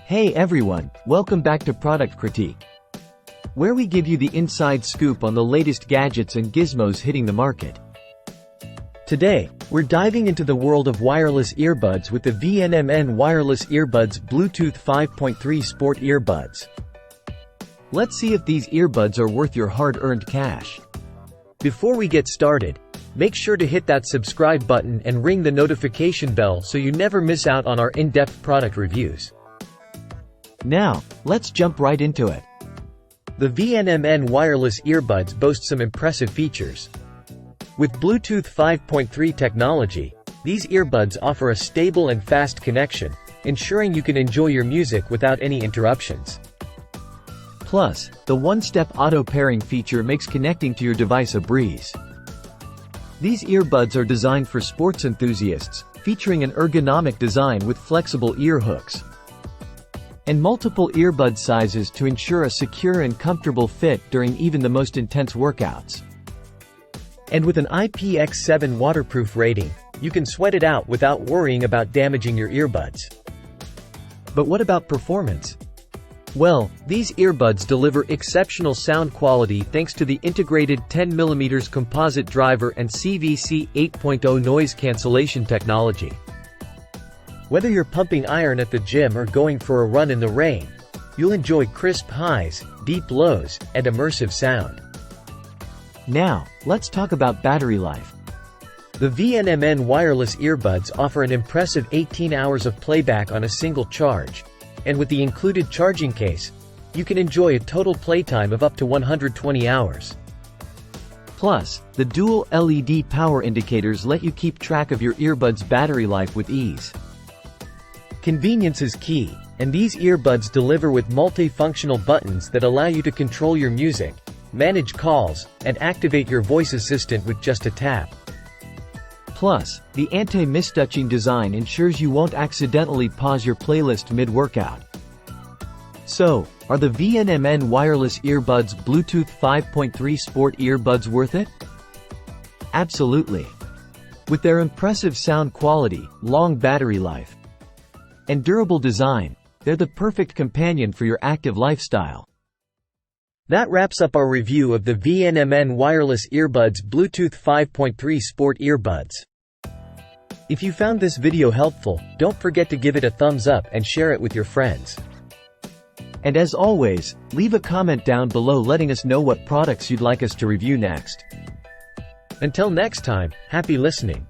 Hey everyone, welcome back to Product Critique, where we give you the inside scoop on the latest gadgets and gizmos hitting the market. Today, we're diving into the world of wireless earbuds with the VNMN Wireless Earbuds Bluetooth 5.3 Sport Earbuds. Let's see if these earbuds are worth your hard-earned cash. Before we get started, make sure to hit that subscribe button and ring the notification bell so you never miss out on our in-depth product reviews. Now, let's jump right into it. The VNMN Wireless Earbuds boast some impressive features. With Bluetooth 5.3 technology, these earbuds offer a stable and fast connection, ensuring you can enjoy your music without any interruptions. Plus, the one-step auto-pairing feature makes connecting to your device a breeze. These earbuds are designed for sports enthusiasts, featuring an ergonomic design with flexible ear hooks and multiple earbud sizes to ensure a secure and comfortable fit during even the most intense workouts. And with an IPX7 waterproof rating, you can sweat it out without worrying about damaging your earbuds. But what about performance? Well, these earbuds deliver exceptional sound quality thanks to the integrated 10mm composite driver and CVC 8.0 noise cancellation technology. Whether you're pumping iron at the gym or going for a run in the rain, you'll enjoy crisp highs, deep lows, and immersive sound. Now, let's talk about battery life. The VNMN wireless earbuds offer an impressive 18 hours of playback on a single charge. And with the included charging case, you can enjoy a total playtime of up to 120 hours. Plus, the dual LED power indicators let you keep track of your earbuds' battery life with ease. Convenience is key, and these earbuds deliver with multifunctional buttons that allow you to control your music, manage calls, and activate your voice assistant with just a tap. Plus, the anti-mistouching design ensures you won't accidentally pause your playlist mid-workout. So, are the VNMN Wireless Earbuds Bluetooth 5.3 Sport Earbuds worth it? Absolutely. With their impressive sound quality, long battery life, and durable design, they're the perfect companion for your active lifestyle. That wraps up our review of the VNMN Wireless Earbuds Bluetooth 5.3 Sport Earbuds. If you found this video helpful, don't forget to give it a thumbs up and share it with your friends. And as always, leave a comment down below letting us know what products you'd like us to review next. Until next time, happy listening.